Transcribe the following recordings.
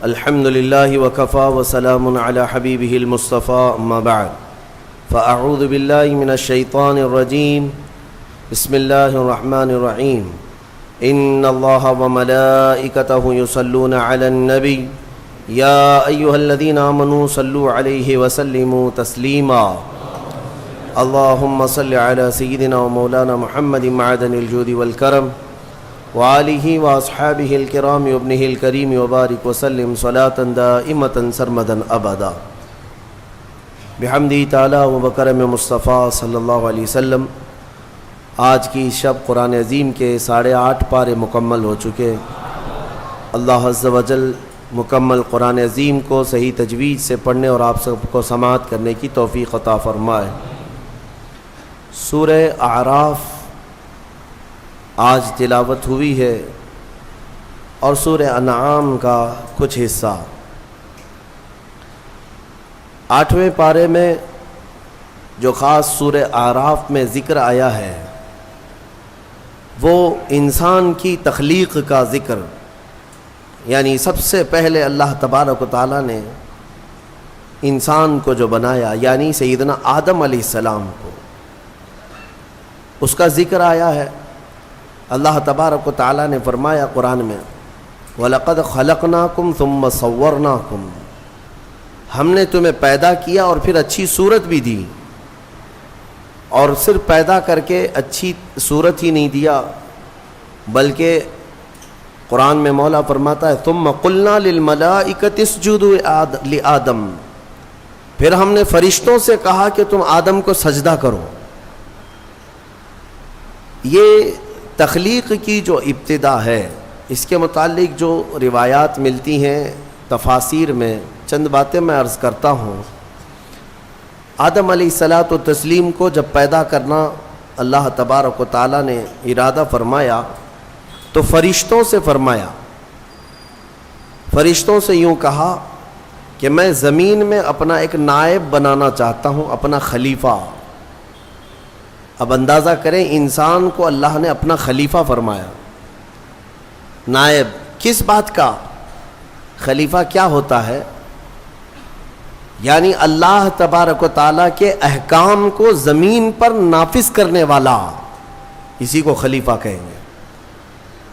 الحمد لله وكفى وسلام على حبيبه المصطفى أما بعد فأعوذ بالله من الشيطان الرجيم بسم الله الرحمن الرحيم إن الله وملائكته يصلون على النبي يا أيها الذين آمنوا صلوا عليه وسلموا تسليما اللهم صل على سيدنا ومولانا محمد معدن الجود والكرم وآلہ واصحابہ الکرام وابنہ الکریم وبارک وسلم صلاۃ دائمۃ سرمدا ابدا بحمدہ تعالی و بکرم مصطفیٰ صلی اللہ علیہ وسلم۔ آج کی شب قرآن عظیم کے 8.5 پارے مکمل ہو چکے۔ اللہ عز و جل مکمل قرآن عظیم کو صحیح تجوید سے پڑھنے اور آپ سب کو سماعت کرنے کی توفیق عطا فرمائے۔ سورہ اعراف آج تلاوت ہوئی ہے اور سورہ انعام کا کچھ حصہ۔ 8ویں پارے میں جو خاص سورہ اعراف میں ذکر آیا ہے وہ انسان کی تخلیق کا ذکر، یعنی سب سے پہلے اللہ تبارک و تعالیٰ نے انسان کو جو بنایا، یعنی سیدنا آدم علیہ السلام کو، اس کا ذکر آیا ہے۔ اللہ تبارک و تعالیٰ نے فرمایا قرآن میں وَلَقَدْ خَلَقْنَاكُمْ ثُمَّ صَوَّرْنَاكُمْ، ہم نے تمہیں پیدا کیا اور پھر اچھی صورت بھی دی، اور صرف پیدا کر کے اچھی صورت ہی نہیں دیا بلکہ قرآن میں مولا فرماتا ہے ثُمَّ قُلْنَا لِلْمَلَائِكَةِ اسْجُدُوا لِآدَمَ، پھر ہم نے فرشتوں سے کہا کہ تم آدم کو سجدہ کرو۔ یہ تخلیق کی جو ابتدا ہے، اس کے متعلق جو روایات ملتی ہیں تفاسیر میں، چند باتیں میں عرض کرتا ہوں۔ آدم علیہ الصلاۃ والتسلیم کو جب پیدا کرنا اللہ تبارک و تعالیٰ نے ارادہ فرمایا تو فرشتوں سے فرمایا، فرشتوں سے یوں کہا کہ میں زمین میں اپنا ایک نائب بنانا چاہتا ہوں، اپنا خلیفہ۔ اب اندازہ کریں انسان کو اللہ نے اپنا خلیفہ فرمایا۔ نائب کس بات کا؟ خلیفہ کیا ہوتا ہے؟ یعنی اللہ تبارک و تعالیٰ کے احکام کو زمین پر نافذ کرنے والا، اسی کو خلیفہ کہیں گے۔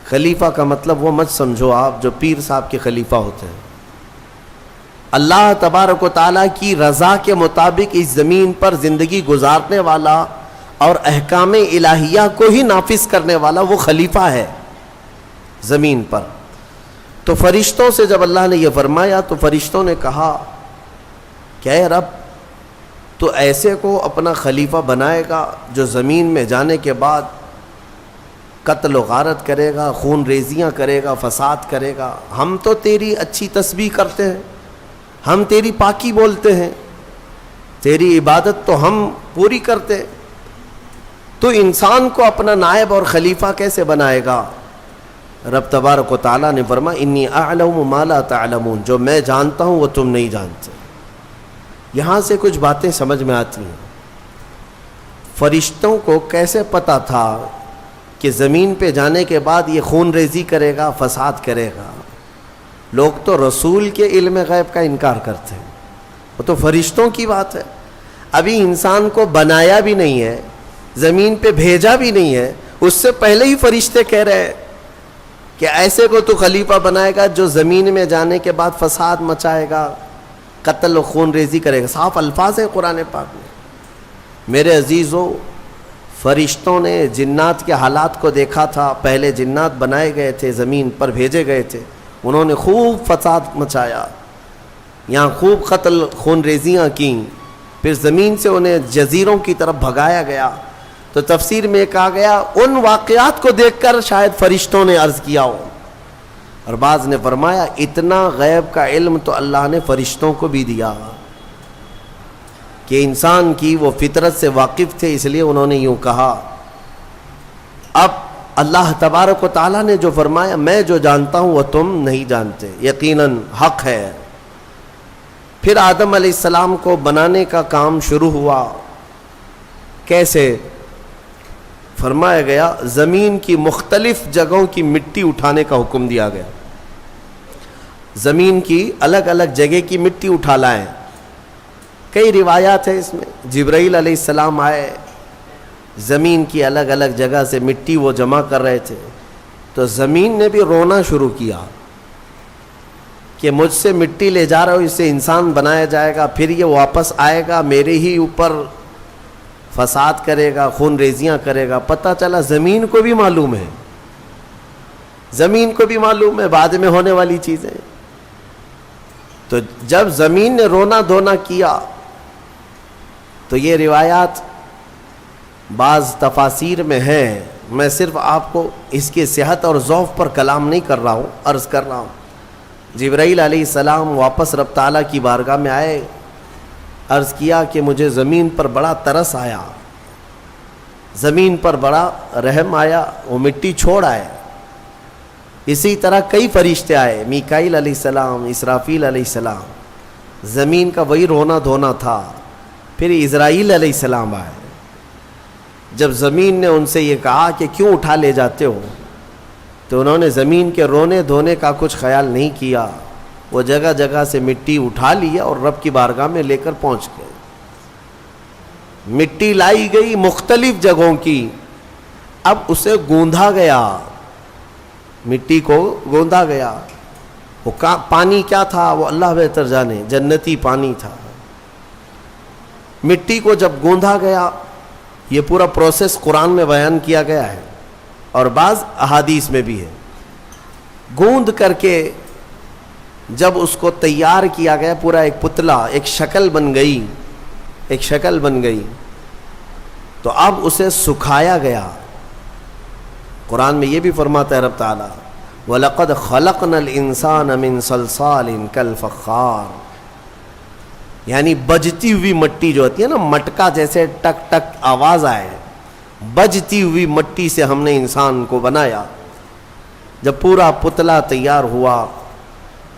خلیفہ کا مطلب وہ مت سمجھو آپ جو پیر صاحب کے خلیفہ ہوتے ہیں۔ اللہ تبارک و تعالیٰ کی رضا کے مطابق اس زمین پر زندگی گزارنے والا اور احکام الہیہ کو ہی نافذ کرنے والا وہ خلیفہ ہے زمین پر۔ تو فرشتوں سے جب اللہ نے یہ فرمایا تو فرشتوں نے کہا کہ اے رب، تو ایسے کو اپنا خلیفہ بنائے گا جو زمین میں جانے کے بعد قتل و غارت کرے گا، خون ریزیاں کرے گا، فساد کرے گا؟ ہم تو تیری اچھی تسبیح کرتے ہیں، ہم تیری پاکی بولتے ہیں، تیری عبادت تو ہم پوری کرتے، تو انسان کو اپنا نائب اور خلیفہ کیسے بنائے گا؟ رب تبارک و تعالیٰ نے فرمایا انی اعلم ما لا تعلمون، جو میں جانتا ہوں وہ تم نہیں جانتے۔ یہاں سے کچھ باتیں سمجھ میں آتی ہیں۔ فرشتوں کو کیسے پتہ تھا کہ زمین پہ جانے کے بعد یہ خون ریزی کرے گا، فساد کرے گا؟ لوگ تو رسول کے علم غیب کا انکار کرتے ہیں، وہ تو فرشتوں کی بات ہے۔ ابھی انسان کو بنایا بھی نہیں ہے، زمین پہ بھیجا بھی نہیں ہے، اس سے پہلے ہی فرشتے کہہ رہے ہیں کہ ایسے کو تو خلیفہ بنائے گا جو زمین میں جانے کے بعد فساد مچائے گا، قتل و خون ریزی کرے گا۔ صاف الفاظ ہیں قرآن پاک میں۔ میرے عزیزو، فرشتوں نے جنات کے حالات کو دیکھا تھا۔ پہلے جنات بنائے گئے تھے، زمین پر بھیجے گئے تھے، انہوں نے خوب فساد مچایا، یہاں خوب قتل خون ریزیاں کیں، پھر زمین سے انہیں جزیروں کی طرف بھگایا گیا۔ تو تفسیر میں کہا گیا ان واقعات کو دیکھ کر شاید فرشتوں نے عرض کیا ہو، اور بعض نے فرمایا اتنا غیب کا علم تو اللہ نے فرشتوں کو بھی دیا کہ انسان کی وہ فطرت سے واقف تھے، اس لیے انہوں نے یوں کہا۔ اب اللہ تبارک و تعالیٰ نے جو فرمایا میں جو جانتا ہوں وہ تم نہیں جانتے، یقیناً حق ہے۔ پھر آدم علیہ السلام کو بنانے کا کام شروع ہوا۔ کیسے؟ فرمایا گیا زمین کی مختلف جگہوں کی مٹی اٹھانے کا حکم دیا گیا۔ زمین کی الگ الگ جگہ کی مٹی اٹھا لائیں. کئی روایات ہیں اس میں. جبرائیل علیہ السلام آئے, زمین کی الگ الگ جگہ سے مٹی وہ جمع کر رہے تھے, تو زمین نے بھی رونا شروع کیا کہ مجھ سے مٹی لے جا رہا ہو, اس سے انسان بنایا جائے گا, پھر یہ واپس آئے گا میرے ہی اوپر فساد کرے گا, خون ریزیاں کرے گا. پتہ چلا زمین کو بھی معلوم ہے, زمین کو بھی معلوم ہے بعد میں ہونے والی چیزیں. تو جب زمین نے رونا دھونا کیا تو یہ روایات بعض تفاسیر میں ہیں. میں صرف آپ کو اس کی صحت اور ضعف پر کلام نہیں کر رہا ہوں, عرض کر رہا ہوں. جبرائیل علیہ السلام واپس رب تعالیٰ کی بارگاہ میں آئے, عرض کیا کہ مجھے زمین پر بڑا ترس آیا, زمین پر بڑا رحم آیا, وہ مٹی چھوڑ آئے. اسی طرح کئی فرشتے آئے, میکائیل علیہ السلام, اسرافیل علیہ السلام. زمین کا وہی رونا دھونا تھا. پھر اسرائیل علیہ السلام آئے. جب زمین نے ان سے یہ کہا کہ کیوں اٹھا لے جاتے ہو, تو انہوں نے زمین کے رونے دھونے کا کچھ خیال نہیں کیا, وہ جگہ جگہ سے مٹی اٹھا لیا اور رب کی بارگاہ میں لے کر پہنچ گئے. مٹی لائی گئی مختلف جگہوں کی, اب اسے گوندھا گیا, مٹی کو گوندھا گیا. وہ پانی کیا تھا وہ اللہ بہتر جانے, جنتی پانی تھا. مٹی کو جب گوندھا گیا, یہ پورا پروسیس قرآن میں بیان کیا گیا ہے اور بعض احادیث میں بھی ہے. گوندھ کر کے جب اس کو تیار کیا گیا, پورا ایک پتلا, ایک شکل بن گئی, ایک شکل بن گئی, تو اب اسے سکھایا گیا. قرآن میں یہ بھی فرماتا ہے رب تعالیٰ, وَلَقَدْ خَلَقْنَا الْإِنسَانَ مِنْ صَلْصَالٍ كَالْفَخَّارِ, یعنی بجتی ہوئی مٹی جو ہوتی ہے نا, مٹکا جیسے ٹک ٹک آواز آئے, بجتی ہوئی مٹی سے ہم نے انسان کو بنایا. جب پورا پتلا تیار ہوا,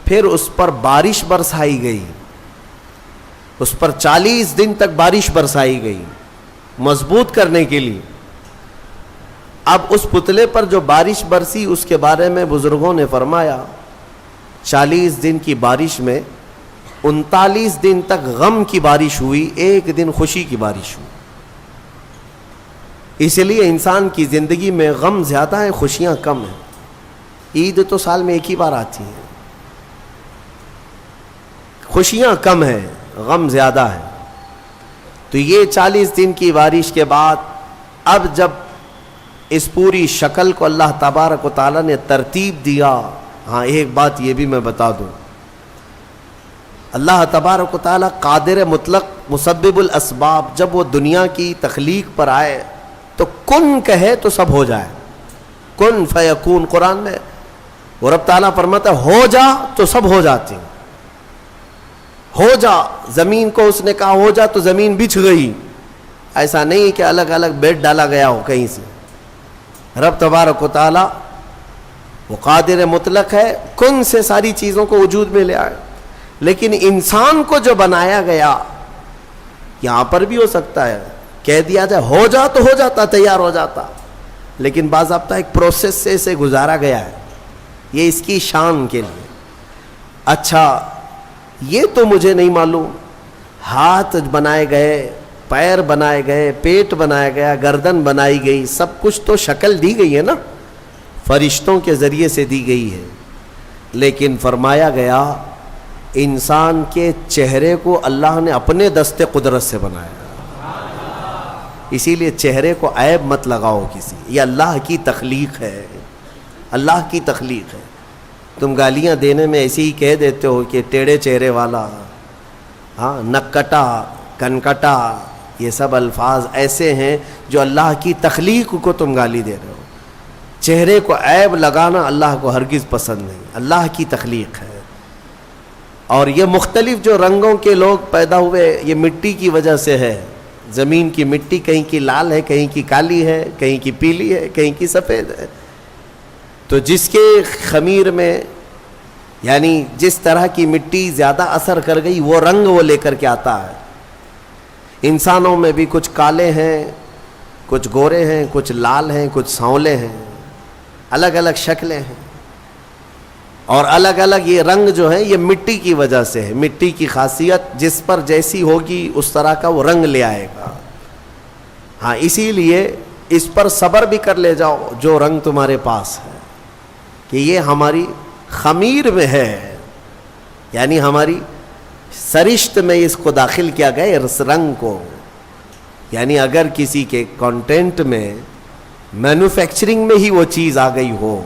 پھر اس پر بارش برسائی گئی, اس پر 40 دن تک بارش برسائی گئی مضبوط کرنے کے لیے. اب اس پتلے پر جو بارش برسی اس کے بارے میں بزرگوں نے فرمایا 40 دن کی بارش میں 39 دن تک غم کی بارش ہوئی, ایک دن خوشی کی بارش ہوئی. اس لیے انسان کی زندگی میں غم زیادہ ہیں, خوشیاں کم ہیں. عید تو سال میں ایک ہی بار آتی ہے, خوشیاں کم ہیں, غم زیادہ ہے. تو یہ 40 دن کی بارش کے بعد اب جب اس پوری شکل کو اللہ تبارک و تعالیٰ نے ترتیب دیا. ہاں ایک بات یہ بھی میں بتا دوں, اللہ تبارک و تعالیٰ قادر مطلق مسبب الاسباب, جب وہ دنیا کی تخلیق پر آئے تو کن کہے تو سب ہو جائے, کن فیکون. قرآن میں وہ رب تعالیٰ فرماتا ہے ہو جا تو سب ہو جاتے ہیں, ہو جا. زمین کو اس نے کہا ہو جا تو زمین بچھ گئی. ایسا نہیں کہ الگ الگ بیڈ ڈالا گیا ہو کہیں سے. رب تبارک و تعالیٰ وہ قادر مطلق ہے, کن سے ساری چیزوں کو وجود میں لے آئے. لیکن انسان کو جو بنایا گیا, یہاں پر بھی ہو سکتا ہے کہہ دیا جائے ہو جا تو ہو جاتا, تیار ہو جاتا, لیکن باضابطہ ایک پروسیس سے اسے گزارا گیا ہے, یہ اس کی شان کے لیے. اچھا یہ تو مجھے نہیں معلوم, ہاتھ بنائے گئے, پیر بنائے گئے, پیٹ بنایا گیا, گردن بنائی گئی, سب کچھ تو شکل دی گئی ہے نا, فرشتوں کے ذریعے سے دی گئی ہے. لیکن فرمایا گیا انسان کے چہرے کو اللہ نے اپنے دست قدرت سے بنایا, اسی لیے چہرے کو عیب مت لگاؤ کسی, یہ اللہ کی تخلیق ہے, اللہ کی تخلیق ہے. تم گالیاں دینے میں ایسے ہی کہہ دیتے ہو کہ ٹیڑھے چہرے والا, ہاں نکٹا, کنکٹا, یہ سب الفاظ ایسے ہیں جو اللہ کی تخلیق کو تم گالی دے رہے ہو. چہرے کو عیب لگانا اللہ کو ہرگز پسند نہیں, اللہ کی تخلیق ہے. اور یہ مختلف جو رنگوں کے لوگ پیدا ہوئے یہ مٹی کی وجہ سے ہے. زمین کی مٹی کہیں کی لال ہے, کہیں کی کالی ہے, کہیں کی پیلی ہے, کہیں کی سفید ہے. تو جس کے خمیر میں یعنی جس طرح کی مٹی زیادہ اثر کر گئی وہ رنگ وہ لے کر کے آتا ہے. انسانوں میں بھی کچھ کالے ہیں, کچھ گورے ہیں, کچھ لال ہیں, کچھ سانولے ہیں, الگ الگ شکلیں ہیں. اور الگ الگ یہ رنگ جو ہے یہ مٹی کی وجہ سے ہے. مٹی کی خاصیت جس پر جیسی ہوگی اس طرح کا وہ رنگ لے آئے گا. ہاں اسی لیے اس پر صبر بھی کر لے جاؤ جو رنگ تمہارے پاس ہے کہ یہ ہماری خمیر میں ہے, یعنی ہماری سرشت میں اس کو داخل کیا گیا اس رنگ کو. یعنی اگر کسی کے کانٹینٹ میں مینوفیکچرنگ میں ہی وہ چیز آ گئی ہو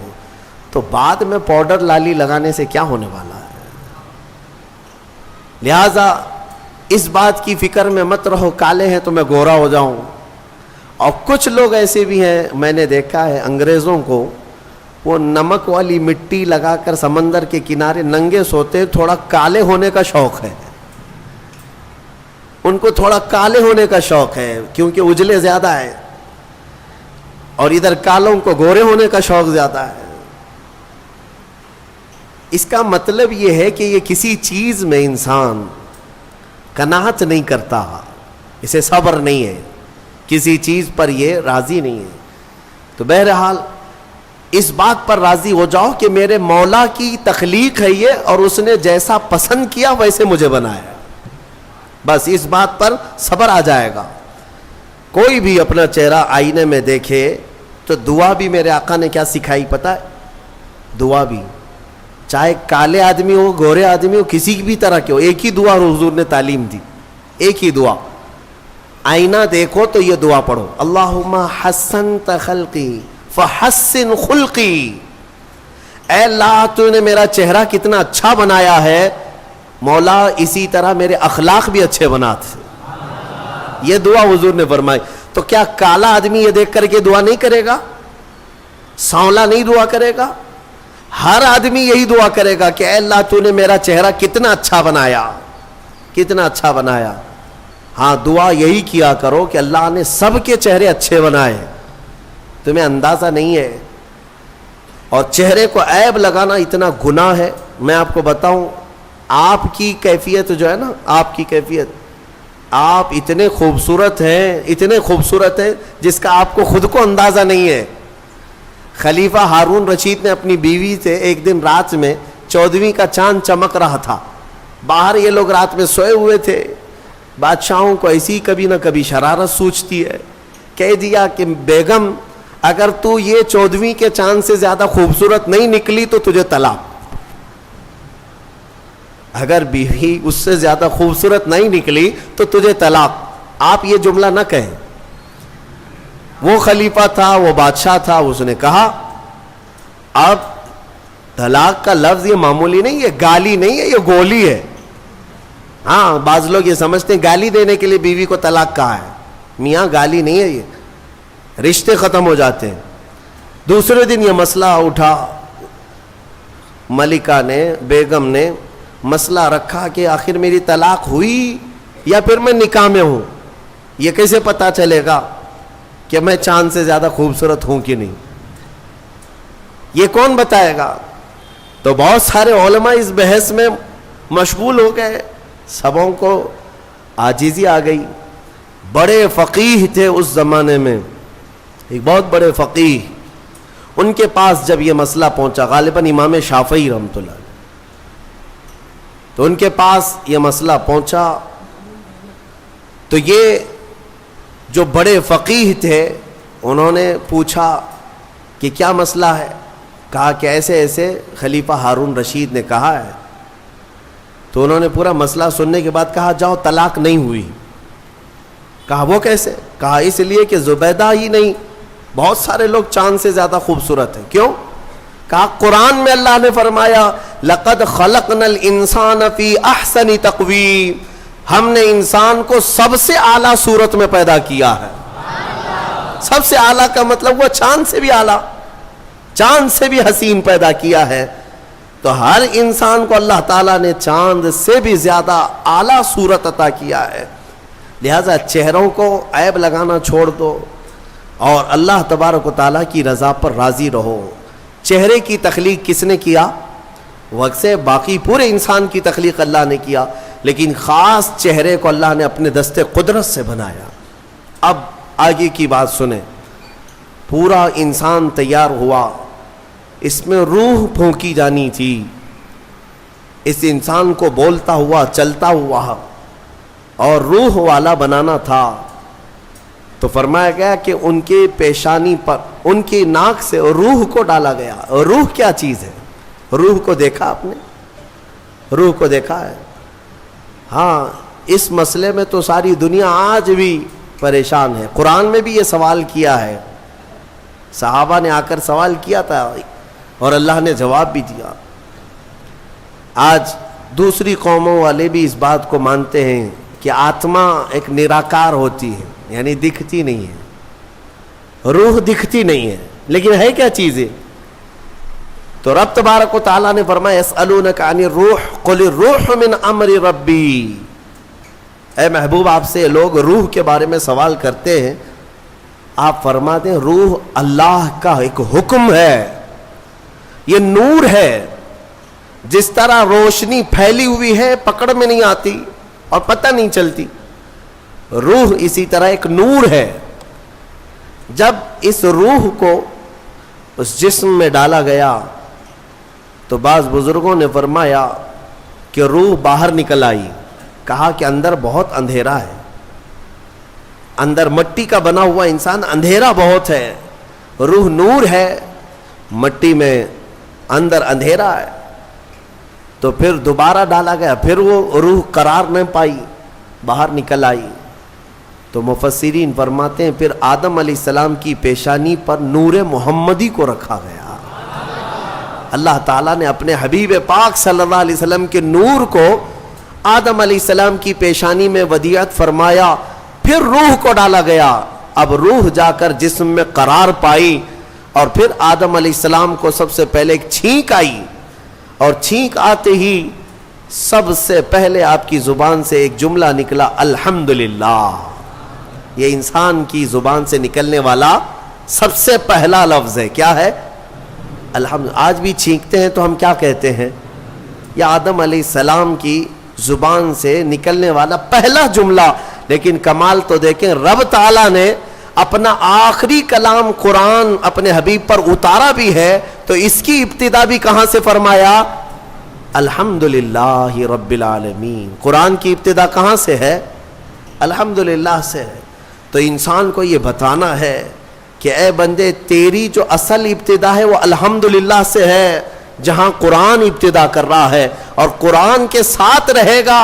تو بعد میں پاؤڈر لالی لگانے سے کیا ہونے والا ہے. لہذا اس بات کی فکر میں مت رہو کالے ہیں تو میں گورا ہو جاؤں. اور کچھ لوگ ایسے بھی ہیں, میں نے دیکھا ہے انگریزوں کو وہ نمک والی مٹی لگا کر سمندر کے کنارے ننگے سوتے, تھوڑا کالے ہونے کا شوق ہے ان کو, تھوڑا کالے ہونے کا شوق ہے کیونکہ اجلے زیادہ ہے, اور ادھر کالوں کو گورے ہونے کا شوق زیادہ ہے. اس کا مطلب یہ ہے کہ یہ کسی چیز میں انسان قناعت نہیں کرتا, اسے صبر نہیں ہے, کسی چیز پر یہ راضی نہیں ہے. تو بہرحال اس بات پر راضی ہو جاؤ کہ میرے مولا کی تخلیق ہے یہ, اور اس نے جیسا پسند کیا ویسے مجھے بنایا. بس اس بات پر صبر آ جائے گا. کوئی بھی اپنا چہرہ آئینے میں دیکھے تو دعا بھی میرے آقا نے کیا سکھائی پتہ ہے؟ دعا بھی چاہے کالے آدمی ہو گورے آدمی ہو کسی بھی طرح کے ہو, ایک ہی دعا حضور نے تعلیم دی, ایک ہی دعا. آئینہ دیکھو تو یہ دعا پڑھو, اللہم حسنت خلقی فحسن خلقی. اے اللہ تو نے میرا چہرہ کتنا اچھا بنایا ہے, مولا اسی طرح میرے اخلاق بھی اچھے بنا تھے. یہ دعا حضور نے فرمائی. تو کیا کالا آدمی یہ دیکھ کر کے دعا نہیں کرے گا؟ سانولا نہیں دعا کرے گا؟ ہر آدمی یہی دعا کرے گا کہ اے اللہ تو نے میرا چہرہ کتنا اچھا بنایا, کتنا اچھا بنایا. ہاں دعا یہی کیا کرو کہ اللہ نے سب کے چہرے اچھے بنائے, تمہیں اندازہ نہیں ہے. اور چہرے کو عیب لگانا اتنا گناہ ہے. میں آپ کو بتاؤں, آپ کی کیفیت جو ہے نا, آپ کی کیفیت, آپ اتنے خوبصورت ہیں, اتنے خوبصورت ہیں جس کا آپ کو خود کو اندازہ نہیں ہے. خلیفہ ہارون رشید نے اپنی بیوی سے ایک دن رات میں 14ویں کا چاند چمک رہا تھا, باہر یہ لوگ رات میں سوئے ہوئے تھے. بادشاہوں کو ایسی کبھی نہ کبھی شرارت سوچتی ہے, کہہ دیا کہ بیگم اگر تو یہ 14ویں کے چاند سے زیادہ خوبصورت نہیں نکلی تو تجھے طلاق. اگر بیوی اس سے زیادہ خوبصورت نہیں نکلی تو تجھے طلاق. آپ یہ جملہ نہ کہیں. وہ خلیفہ تھا, وہ بادشاہ تھا, اس نے کہا اب طلاق کا لفظ یہ معمولی نہیں, یہ گالی نہیں ہے, یہ گولی ہے. ہاں بعض لوگ یہ سمجھتے ہیں گالی دینے کے لیے بیوی کو طلاق کہا ہے. میاں گالی نہیں ہے, یہ رشتے ختم ہو جاتے ہیں. دوسرے دن یہ مسئلہ اٹھا, ملکہ نے, بیگم نے مسئلہ رکھا کہ آخر میری طلاق ہوئی یا پھر میں نکاح میں ہوں, یہ کیسے پتا چلے گا کہ میں چاند سے زیادہ خوبصورت ہوں کہ نہیں, یہ کون بتائے گا؟ تو بہت سارے علماء اس بحث میں مشغول ہو گئے, سبوں کو عاجزی آ گئی. بڑے فقیہ تھے اس زمانے میں, ایک بہت بڑے فقیہ, ان کے پاس جب یہ مسئلہ پہنچا, غالباً امام شافعی رحمۃ اللہ, تو ان کے پاس یہ مسئلہ پہنچا تو یہ جو بڑے فقیہ تھے انہوں نے پوچھا کہ کیا مسئلہ ہے. کہا کہ ایسے ایسے خلیفہ ہارون رشید نے کہا ہے. تو انہوں نے پورا مسئلہ سننے کے بعد کہا جاؤ طلاق نہیں ہوئی. کہا وہ کیسے؟ کہا اس لیے کہ زبیدہ ہی نہیں, بہت سارے لوگ چاند سے زیادہ خوبصورت ہیں. کیوں؟ کہا قرآن میں اللہ نے فرمایا لقد خلقنا الانسان فی احسن تقویم, ہم نے انسان کو سب سے اعلیٰ صورت میں پیدا کیا ہے. سب سے اعلیٰ کا مطلب وہ چاند سے بھی اعلیٰ, چاند سے بھی حسین پیدا کیا ہے. تو ہر انسان کو اللہ تعالیٰ نے چاند سے بھی زیادہ اعلیٰ صورت عطا کیا ہے. لہذا چہروں کو عیب لگانا چھوڑ دو اور اللہ تبارک و تعالیٰ کی رضا پر راضی رہو. چہرے کی تخلیق کس نے کیا؟ وقت سے باقی پورے انسان کی تخلیق اللہ نے کیا, لیکن خاص چہرے کو اللہ نے اپنے دستے قدرت سے بنایا. اب آگے کی بات سنیں. پورا انسان تیار ہوا, اس میں روح پھونکی جانی تھی، اس انسان کو بولتا ہوا چلتا ہوا اور روح والا بنانا تھا. تو فرمایا گیا کہ ان کے پیشانی پر ان کی ناک سے روح کو ڈالا گیا. روح کیا چیز ہے؟ روح کو دیکھا آپ نے؟ روح کو دیکھا ہے؟ ہاں، اس مسئلے میں تو ساری دنیا آج بھی پریشان ہے. قرآن میں بھی یہ سوال کیا ہے، صحابہ نے آ کر سوال کیا تھا اور اللہ نے جواب بھی دیا. آج دوسری قوموں والے بھی اس بات کو مانتے ہیں کہ آتما ایک نراکار ہوتی ہے، یعنی دکھتی نہیں ہے، روح دکھتی نہیں ہے، لیکن ہے کیا چیز ہے؟ تو رب تبارک و تعالیٰ نے فرمایا یسألونک عن الروح قل الروح من امر ربی. اے محبوب، آپ سے لوگ روح کے بارے میں سوال کرتے ہیں، آپ فرما دیں روح اللہ کا ایک حکم ہے، یہ نور ہے. جس طرح روشنی پھیلی ہوئی ہے پکڑ میں نہیں آتی اور پتہ نہیں چلتی، روح اسی طرح ایک نور ہے. جب اس روح کو اس جسم میں ڈالا گیا تو بعض بزرگوں نے فرمایا کہ روح باہر نکل آئی. کہا کہ اندر بہت اندھیرا ہے، اندر مٹی کا بنا ہوا انسان، اندھیرا بہت ہے. روح نور ہے، مٹی میں اندر اندھیرا ہے. تو پھر دوبارہ ڈالا گیا، پھر وہ روح قرار نہ پائی، باہر نکل آئی. تو مفسرین فرماتے ہیں پھر آدم علیہ السلام کی پیشانی پر نور محمدی کو رکھا گیا. اللہ تعالیٰ نے اپنے حبیب پاک صلی اللہ علیہ وسلم کے نور کو آدم علیہ السلام کی پیشانی میں ودیعت فرمایا، پھر روح کو ڈالا گیا. اب روح جا کر جسم میں قرار پائی اور پھر آدم علیہ السلام کو سب سے پہلے ایک چھینک آئی، اور چھینک آتے ہی سب سے پہلے آپ کی زبان سے ایک جملہ نکلا الحمدللہ. یہ انسان کی زبان سے نکلنے والا سب سے پہلا لفظ ہے. کیا ہے؟ الحمد. آج بھی چھینکتے ہیں تو ہم کیا کہتے ہیں؟ یہ آدم علیہ السلام کی زبان سے نکلنے والا پہلا جملہ. لیکن کمال تو دیکھیں، رب تعالیٰ نے اپنا آخری کلام قرآن اپنے حبیب پر اتارا بھی ہے تو اس کی ابتدا بھی کہاں سے فرمایا؟ الحمدللہ رب العالمین. قرآن کی ابتدا کہاں سے ہے؟ الحمدللہ سے ہے. تو انسان کو یہ بتانا ہے کہ اے بندے، تیری جو اصل ابتدا ہے وہ الحمدللہ سے ہے، جہاں قرآن ابتدا کر رہا ہے، اور قرآن کے ساتھ رہے گا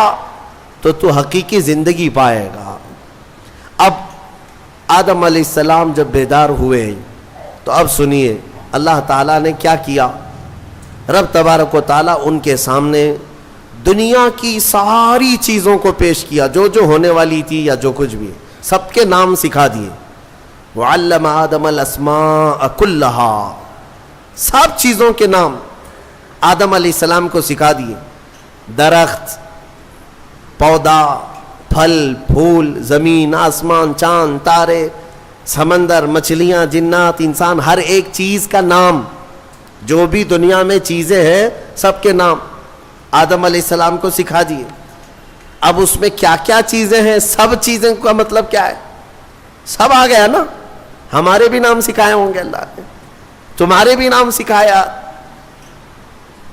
تو تو حقیقی زندگی پائے گا. اب آدم علیہ السلام جب بیدار ہوئے تو اب سنیے اللہ تعالیٰ نے کیا کیا. رب تبارک و تعالیٰ ان کے سامنے دنیا کی ساری چیزوں کو پیش کیا، جو جو ہونے والی تھی یا جو کچھ بھی، سب کے نام سکھا دیے. وعلم آدم الاسماء کلہا، سب چیزوں کے نام آدم علیہ السلام کو سکھا دیے. درخت، پودا، پھل پھول، زمین آسمان، چاند تارے، سمندر، مچھلیاں، جنات، انسان، ہر ایک چیز کا نام، جو بھی دنیا میں چیزیں ہیں سب کے نام آدم علیہ السلام کو سکھا دیے. اب اس میں کیا کیا چیزیں ہیں، سب چیزیں کا مطلب کیا ہے؟ سب آ گیا نا. ہمارے بھی نام سکھائے ہوں گے اللہ نے، تمہارے بھی نام سکھایا.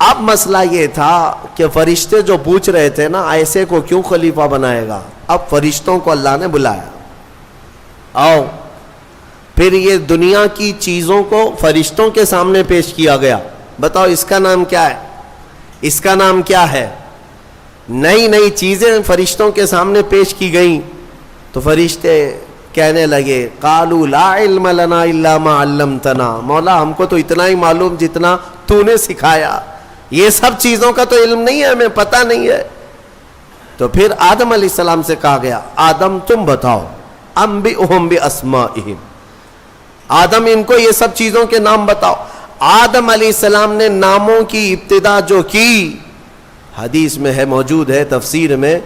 اب مسئلہ یہ تھا کہ فرشتے جو پوچھ رہے تھے نا ایسے کو کیوں خلیفہ بنائے گا، اب فرشتوں کو اللہ نے بلایا، آؤ. پھر یہ دنیا کی چیزوں کو فرشتوں کے سامنے پیش کیا گیا. بتاؤ اس کا نام کیا ہے، اس کا نام کیا ہے. نئی نئی چیزیں فرشتوں کے سامنے پیش کی گئیں تو فرشتے کہنے لگے قالوا لا علم لنا الا ما علمتنا، مولا ہم کو تو اتنا ہی معلوم جتنا تو نے سکھایا، یہ سب چیزوں کا تو علم نہیں ہے، ہمیں پتہ نہیں ہے. تو پھر آدم علیہ السلام سے کہا گیا آدم تم بتاؤ، انبئہم باسمائہم، آدم ان کو یہ سب چیزوں کے نام بتاؤ. آدم علیہ السلام نے ناموں کی ابتدا جو کی، حدیث میں ہے، موجود ہے تفسیر میں،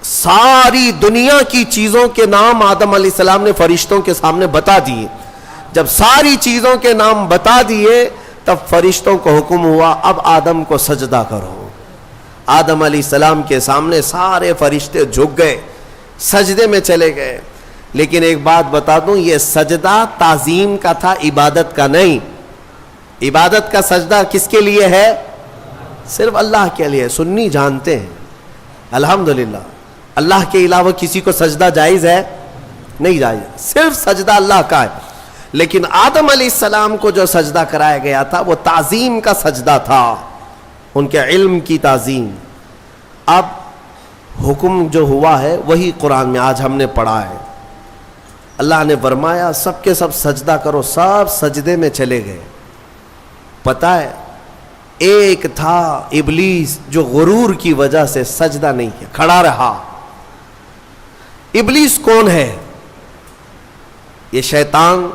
ساری دنیا کی چیزوں کے نام آدم علیہ السلام نے فرشتوں کے سامنے بتا دیے. جب ساری چیزوں کے نام بتا دیے تب فرشتوں کو حکم ہوا اب آدم کو سجدہ کرو. آدم علیہ السلام کے سامنے سارے فرشتے جھک گئے، سجدے میں چلے گئے. لیکن ایک بات بتا دوں، یہ سجدہ تعظیم کا تھا، عبادت کا نہیں. عبادت کا سجدہ کس کے لیے ہے؟ صرف اللہ کے لیے. سنی جانتے ہیں الحمدللہ اللہ کے علاوہ کسی کو سجدہ جائز ہے؟ نہیں جائز, صرف سجدہ اللہ کا ہے. لیکن آدم علیہ السلام کو جو سجدہ کرایا گیا تھا وہ تعظیم کا سجدہ تھا, ان کے علم کی تعظیم. اب حکم جو ہوا ہے وہی قرآن میں آج ہم نے پڑھا ہے. اللہ نے فرمایا سب کے سب سجدہ کرو, سب سجدے میں چلے گئے. پتہ ہے ایک تھا ابلیس جو غرور کی وجہ سے سجدہ نہیں کیا, کھڑا رہا. ابلیس کون ہے؟ یہ شیطان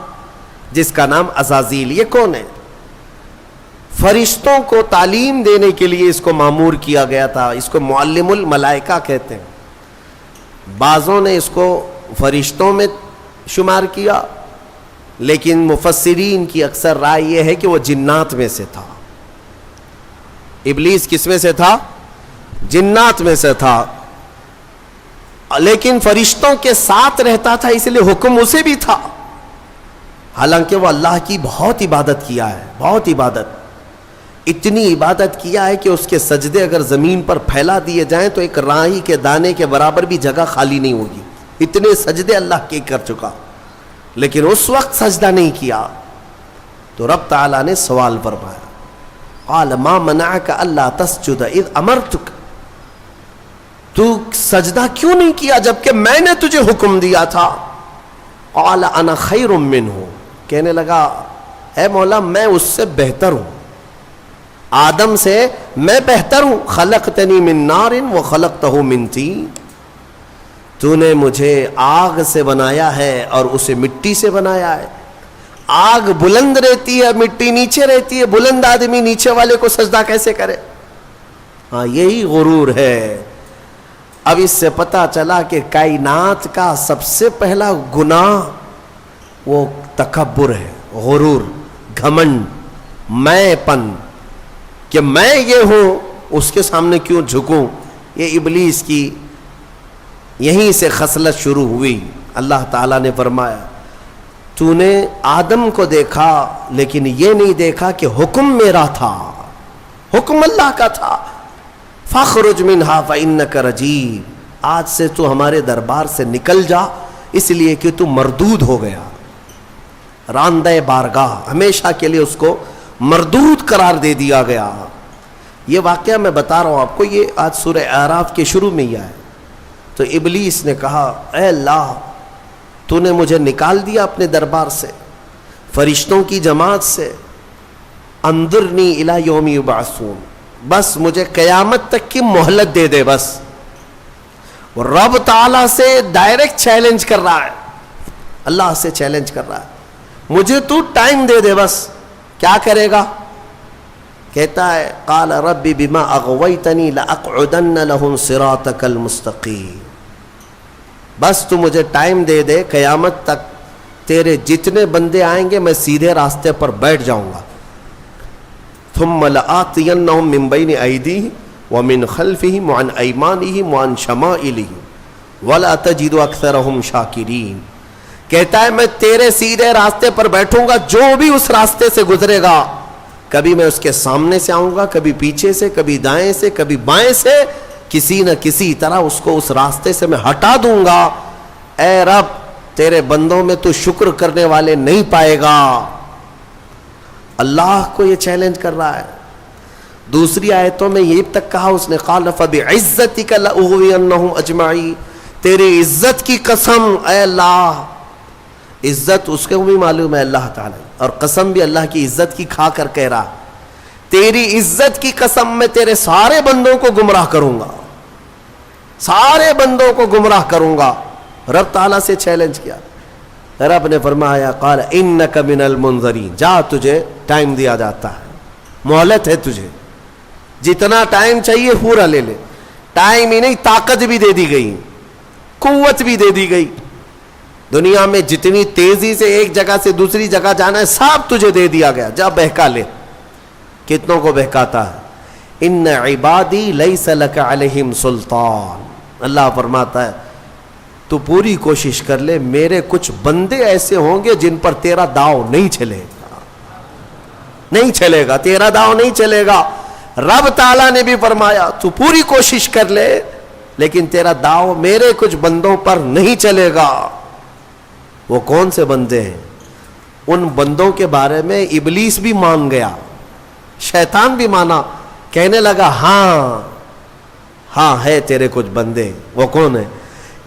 جس کا نام عزازیل. یہ کون ہے؟ فرشتوں کو تعلیم دینے کے لیے اس کو مامور کیا گیا تھا. اس کو معلم الملائکہ کہتے ہیں. بعضوں نے اس کو فرشتوں میں شمار کیا, لیکن مفسرین کی اکثر رائے یہ ہے کہ وہ جنات میں سے تھا. ابلیس کس میں سے تھا؟ جنات میں سے تھا, لیکن فرشتوں کے ساتھ رہتا تھا اس لیے حکم اسے بھی تھا. حالانکہ وہ اللہ کی بہت عبادت کیا ہے, بہت عبادت, اتنی عبادت کیا ہے کہ اس کے سجدے اگر زمین پر پھیلا دیے جائیں تو ایک راہی کے دانے کے برابر بھی جگہ خالی نہیں ہوگی. اتنے سجدے اللہ کے کر چکا, لیکن اس وقت سجدہ نہیں کیا. تو رب تعالیٰ نے سوال فرمایا, قال ما منعک الا تسجد اذ امرتک, تو سجدہ کیوں نہیں کیا جبکہ میں نے تجھے حکم دیا تھا؟ قال انا خیر منہ, کہنے لگا اے مولا میں اس سے بہتر ہوں, آدم سے میں بہتر ہوں. خلقتنی من نار وخلقتہ من طین, تو نے مجھے آگ سے بنایا ہے اور اسے مٹی سے بنایا ہے. آگ بلند رہتی ہے, مٹی نیچے رہتی ہے, بلند آدمی نیچے والے کو سجدہ کیسے کرے؟ ہاں یہی غرور ہے. اب اس سے پتہ چلا کہ کائنات کا سب سے پہلا گناہ وہ تکبر ہے, غرور, گھمنڈ, میں پن, کہ میں یہ ہوں اس کے سامنے کیوں جھکوں. یہ ابلیس کی یہیں سے خصلت شروع ہوئی. اللہ تعالیٰ نے فرمایا تو نے آدم کو دیکھا لیکن یہ نہیں دیکھا کہ حکم میرا تھا, حکم اللہ کا تھا. فاخرج منہا فإنک رجیم, آج سے تو ہمارے دربار سے نکل جا اس لیے کہ تو مردود ہو گیا. راندہ بارگاہ, ہمیشہ کے لیے اس کو مردود قرار دے دیا گیا. یہ واقعہ میں بتا رہا ہوں آپ کو, یہ آج سورہ اعراف کے شروع میں ہی آیا. تو ابلیس نے کہا اے اللہ تو نے مجھے نکال دیا اپنے دربار سے, فرشتوں کی جماعت سے, انظرنی الی یوم یبعثون, بس مجھے قیامت تک کی مہلت دے دے بس. رب تعالیٰ سے ڈائریکٹ چیلنج کر رہا ہے, اللہ سے چیلنج کر رہا ہے, مجھے تو ٹائم دے دے بس. کیا کرے گا؟ کہتا ہے قال رب بما اغویتنی لاقعدن لهم صراطک المستقیم, بس تو مجھے ٹائم دے دے, قیامت تک تیرے جتنے بندے آئیں گے میں سیدھے راستے پر بیٹھ جاؤں گا. ثم لآتینہم من بین ایدیہم ومن خلفہم وعن ایمانہم وعن شمائلہم ولا تجد اکثرہم شاکرین. کہتا ہے میں تیرے سیدھے راستے پر بیٹھوں گا, جو بھی اس راستے سے گزرے گا کبھی میں اس کے سامنے سے آؤں گا, کبھی پیچھے سے, کبھی دائیں سے, کبھی بائیں سے, کسی نہ کسی طرح اس کو اس راستے سے میں ہٹا دوں گا. اے رب تیرے بندوں میں تو شکر کرنے والے نہیں پائے گا. اللہ کو یہ چیلنج کر رہا ہے. دوسری آیتوں میں یہ تک کہا اس نے قال فبعزتک لاغوینہم اجمعین, تیری عزت کی قسم اے اللہ. عزت اس کو بھی معلوم ہے اللہ تعالی, اور قسم بھی اللہ کی عزت کی کھا کر کہہ رہا تیری عزت کی قسم میں تیرے سارے بندوں کو گمراہ کروں گا, سارے بندوں کو گمراہ کروں گا. رب تعالیٰ سے چیلنج کیا. رب نے فرمایا قال انک من المنظرین, جا تجھے ٹائم دیا جاتا ہے, مہلت ہے تجھے, جتنا ٹائم چاہیے پورا لے لے. ٹائم ہی نہیں طاقت بھی دے دی گئی, قوت بھی دے دی گئی. دنیا میں جتنی تیزی سے ایک جگہ سے دوسری جگہ جانا ہے سب تجھے دے دیا گیا, جا بہکا لے. کتنوں کو بہکاتا ہے؟ ان عبادی لیس لک علیہم سلطان. اللہ فرماتا ہے تو پوری کوشش کر لے, میرے کچھ بندے ایسے ہوں گے جن پر تیرا داؤ نہیں چلے گا. نہیں چلے گا، تیرا داؤ نہیں چلے گا۔ رب تعالیٰ نے بھی فرمایا تو پوری کوشش کر لے لیکن تیرا داؤ میرے کچھ بندوں پر نہیں چلے گا۔ وہ کون سے بندے ہیں؟ ان بندوں کے بارے میں ابلیس بھی مان گیا، شیطان بھی مانا، کہنے لگا ہاں ہے تیرے کچھ بندے۔ وہ کون ہے؟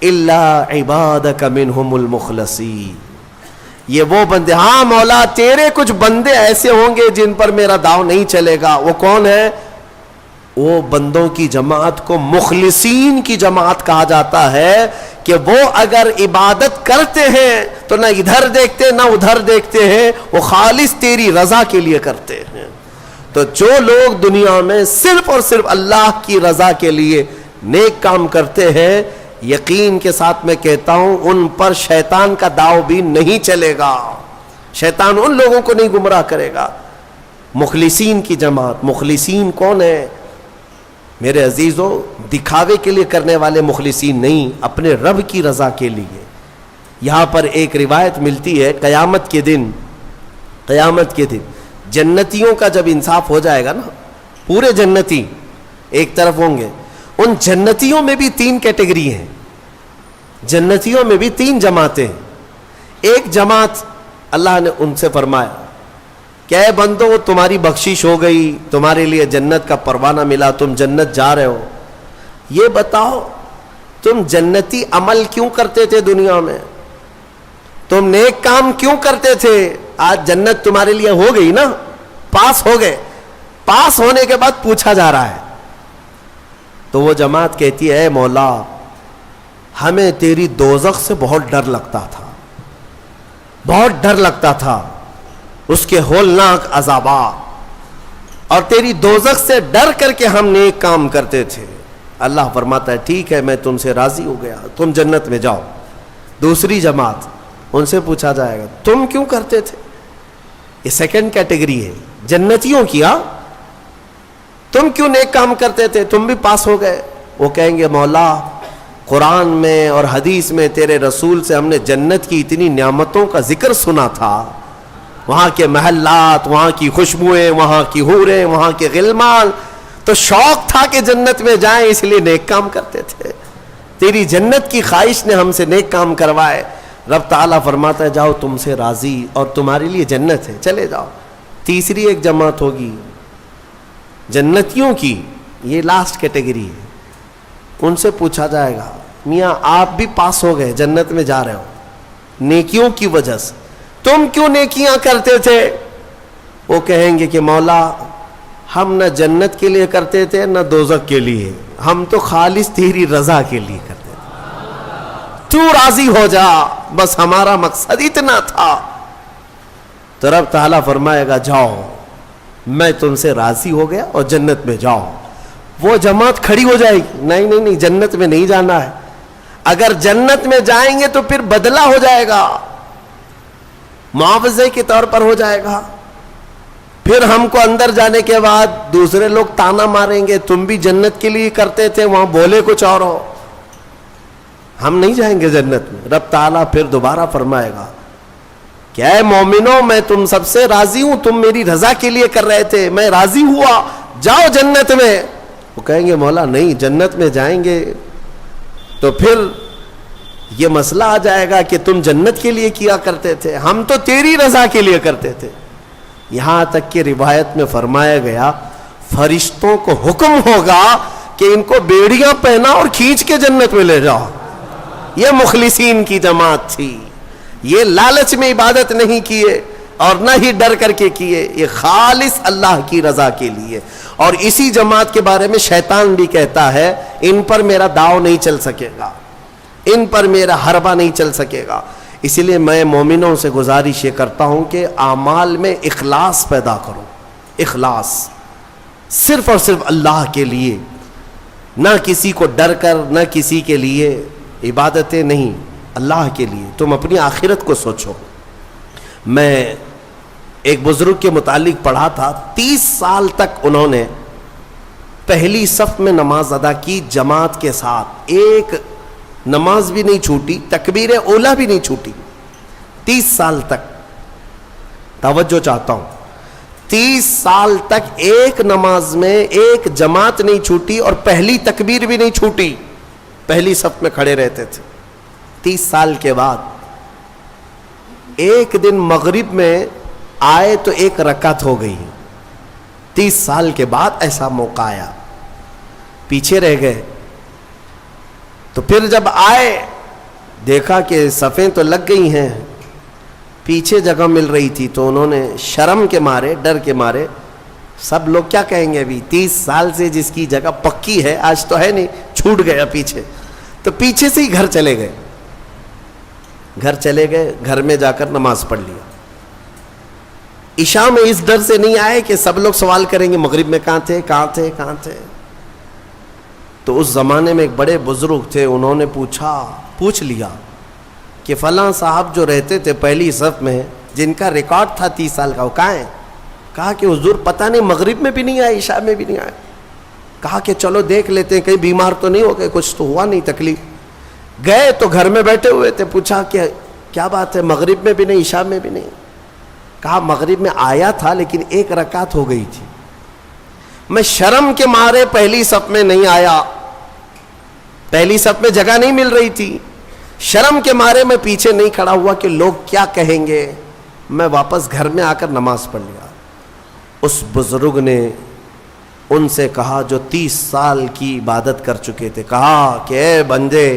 الا عبادک منہم المخلصین، یہ وہ بندے، ہاں مولا تیرے کچھ بندے ایسے ہوں گے جن پر میرا داؤ نہیں چلے گا۔ وہ کون ہے؟ وہ بندوں کی جماعت کو مخلصین کی جماعت کہا جاتا ہے کہ وہ اگر عبادت کرتے ہیں تو نہ ادھر دیکھتے نہ ادھر دیکھتے ہیں، وہ خالص تیری رضا کے لیے کرتے ہیں۔ تو جو لوگ دنیا میں صرف اور صرف اللہ کی رضا کے لیے نیک کام کرتے ہیں، یقین کے ساتھ میں کہتا ہوں ان پر شیطان کا داؤ بھی نہیں چلے گا، شیطان ان لوگوں کو نہیں گمراہ کرے گا۔ مخلصین کی جماعت، مخلصین کون ہے میرے عزیزو؟ دکھاوے کے لیے کرنے والے مخلصین نہیں، اپنے رب کی رضا کے لیے۔ یہاں پر ایک روایت ملتی ہے قیامت کے دن جنتیوں کا جب انصاف ہو جائے گا نا، پورے جنتی ایک طرف ہوں گے، ان جنتیوں میں بھی 3 کیٹیگری ہیں، جنتیوں میں بھی 3 جماعتیں ہیں۔ ایک جماعت اللہ نے ان سے فرمایا کہ اے بندو تمہاری بخشش ہو گئی، تمہارے لیے جنت کا پروانہ ملا، تم جنت جا رہے ہو، یہ بتاؤ تم جنتی عمل کیوں کرتے تھے دنیا میں؟ تم نیک کام کیوں کرتے تھے؟ آج جنت تمہارے لیے ہو گئی نا، پاس ہو گئے، پاس ہونے کے بعد پوچھا جا رہا ہے تو وہ جماعت کہتی ہے اے مولا ہمیں تیری دوزخ سے بہت ڈر لگتا تھا، بہت ڈر لگتا تھا، اس کے ہولناک عذابات، اور تیری دوزخ سے ڈر کر کے ہم نیک کام کرتے تھے۔ اللہ فرماتا ہے ٹھیک ہے میں تم سے راضی ہو گیا، تم جنت میں جاؤ۔ دوسری جماعت، ان سے پوچھا جائے گا تم کیوں کرتے تھے؟ یہ سیکنڈ کیٹیگری ہے جنتیوں کی، تم کیوں نیک کام کرتے تھے؟ تم بھی پاس ہو گئے۔ وہ کہیں گے مولا قرآن میں اور حدیث میں تیرے رسول سے ہم نے جنت کی اتنی نعمتوں کا ذکر سنا تھا، وہاں کے محلات، وہاں کی خوشبوئیں، وہاں کی حوریں، وہاں کے غلمان، تو شوق تھا کہ جنت میں جائیں، اس لیے نیک کام کرتے تھے، تیری جنت کی خواہش نے ہم سے نیک کام کروائے۔ رب تعالیٰ فرماتا ہے جاؤ تم سے راضی اور تمہارے لیے جنت ہے، چلے جاؤ۔ تیسری ایک جماعت ہوگی جنتیوں کی، یہ لاسٹ کیٹیگری ہے، ان سے پوچھا جائے گا میاں آپ بھی پاس ہو گئے، جنت میں جا رہے ہو نیکیوں کی وجہ سے، تم کیوں نیکیاں کرتے تھے؟ وہ کہیں گے کہ مولا ہم نہ جنت کے لیے کرتے تھے نہ دوزخ کے لیے، ہم تو خالص تیری رضا کے لیے کرتے تھے، تو راضی ہو جا، بس ہمارا مقصد اتنا تھا۔ تو رب تعالیٰ فرمائے گا جاؤ میں تم سے راضی ہو گیا اور جنت میں جاؤ۔ وہ جماعت کھڑی ہو جائے گی، نہیں جنت میں نہیں جانا ہے، اگر جنت میں جائیں گے تو پھر بدلہ ہو جائے گا، معاوضے کے طور پر ہو جائے گا، پھر ہم کو اندر جانے کے بعد دوسرے لوگ تانا ماریں گے تم بھی جنت کے لیے کرتے تھے، وہاں بولے کچھ اور ہو، ہم نہیں جائیں گے جنت میں۔ رب تعالیٰ پھر دوبارہ فرمائے گا کہ اے مومنوں میں تم سب سے راضی ہوں، تم میری رضا کے لیے کر رہے تھے، میں راضی ہوا، جاؤ جنت میں۔ وہ کہیں گے مولا نہیں جنت میں جائیں گے تو پھر یہ مسئلہ آ جائے گا کہ تم جنت کے لیے کیا کرتے تھے، ہم تو تیری رضا کے لیے کرتے تھے۔ یہاں تک کہ روایت میں فرمایا گیا فرشتوں کو حکم ہوگا کہ ان کو بیڑیاں پہنا اور کھینچ کے جنت میں لے جاؤ۔ یہ مخلصین کی جماعت تھی، یہ لالچ میں عبادت نہیں کیے اور نہ ہی ڈر کر کے کیے، یہ خالص اللہ کی رضا کے لیے۔ اور اسی جماعت کے بارے میں شیطان بھی کہتا ہے ان پر میرا داؤ نہیں چل سکے گا، ان پر میرا حربہ نہیں چل سکے گا۔ اسی لیے میں مومنوں سے گزارش یہ کرتا ہوں کہ اعمال میں اخلاص پیدا کرو، اخلاص صرف اور صرف اللہ کے لیے، نہ کسی کو ڈر کر، نہ کسی کے لیے، عبادتیں نہیں، اللہ کے لیے۔ تم اپنی آخرت کو سوچو۔ میں ایک بزرگ کے متعلق پڑھا تھا، 30 سال تک انہوں نے پہلی صف میں نماز ادا کی جماعت کے ساتھ، ایک نماز بھی نہیں چھوٹی، تکبیر اولا بھی نہیں چھوٹی، 30 سال تک۔ توجہ چاہتا ہوں، 30 سال تک ایک نماز میں ایک جماعت نہیں چھوٹی اور پہلی تکبیر بھی نہیں چھوٹی، پہلی صف میں کھڑے رہتے تھے۔ 30 سال کے بعد ایک دن مغرب میں آئے تو ایک رکعت ہو گئی۔ 30 سال کے بعد ایسا موقع آیا، پیچھے رہ گئے۔ تو پھر جب آئے دیکھا کہ صفیں تو لگ گئی ہیں، پیچھے جگہ مل رہی تھی، تو انہوں نے شرم کے مارے، ڈر کے مارے، سب لوگ کیا کہیں گے، ابھی 30 سال سے جس کی جگہ پکی ہے آج تو ہے نہیں، چھوٹ گیا پیچھے، تو پیچھے سے ہی گھر چلے گئے۔ گھر میں جا کر نماز پڑھ لیا۔ عشاء میں اس ڈر سے نہیں آئے کہ سب لوگ سوال کریں گے مغرب میں کہاں تھے۔ تو اس زمانے میں ایک بڑے بزرگ تھے، انہوں نے پوچھ لیا کہ فلاں صاحب جو رہتے تھے پہلی صف میں، جن کا ریکارڈ تھا 30 سال کا، وہ کہاں ہیں؟ کہا کہ حضور پتہ نہیں، مغرب میں بھی نہیں آئے، عشاء میں بھی نہیں آئے۔ کہا کہ چلو دیکھ لیتے ہیں، کہیں بیمار تو نہیں ہو گئے، کچھ تو ہوا نہیں تکلیف۔ گئے تو گھر میں بیٹھے ہوئے تھے، پوچھا کہ کیا بات ہے، مغرب میں بھی نہیں، عشاء میں بھی نہیں؟ کہا مغرب میں آیا تھا لیکن ایک رکعت ہو گئی تھی، میں شرم کے مارے پہلی صف میں نہیں آیا، پہلی صف میں جگہ نہیں مل رہی تھی، شرم کے مارے میں پیچھے نہیں کھڑا ہوا کہ لوگ کیا کہیں گے، میں واپس گھر میں آ کر نماز پڑھ لیا۔ اس بزرگ نے ان سے کہا جو 30 سال کی عبادت کر چکے تھے، کہا کہ اے بندے،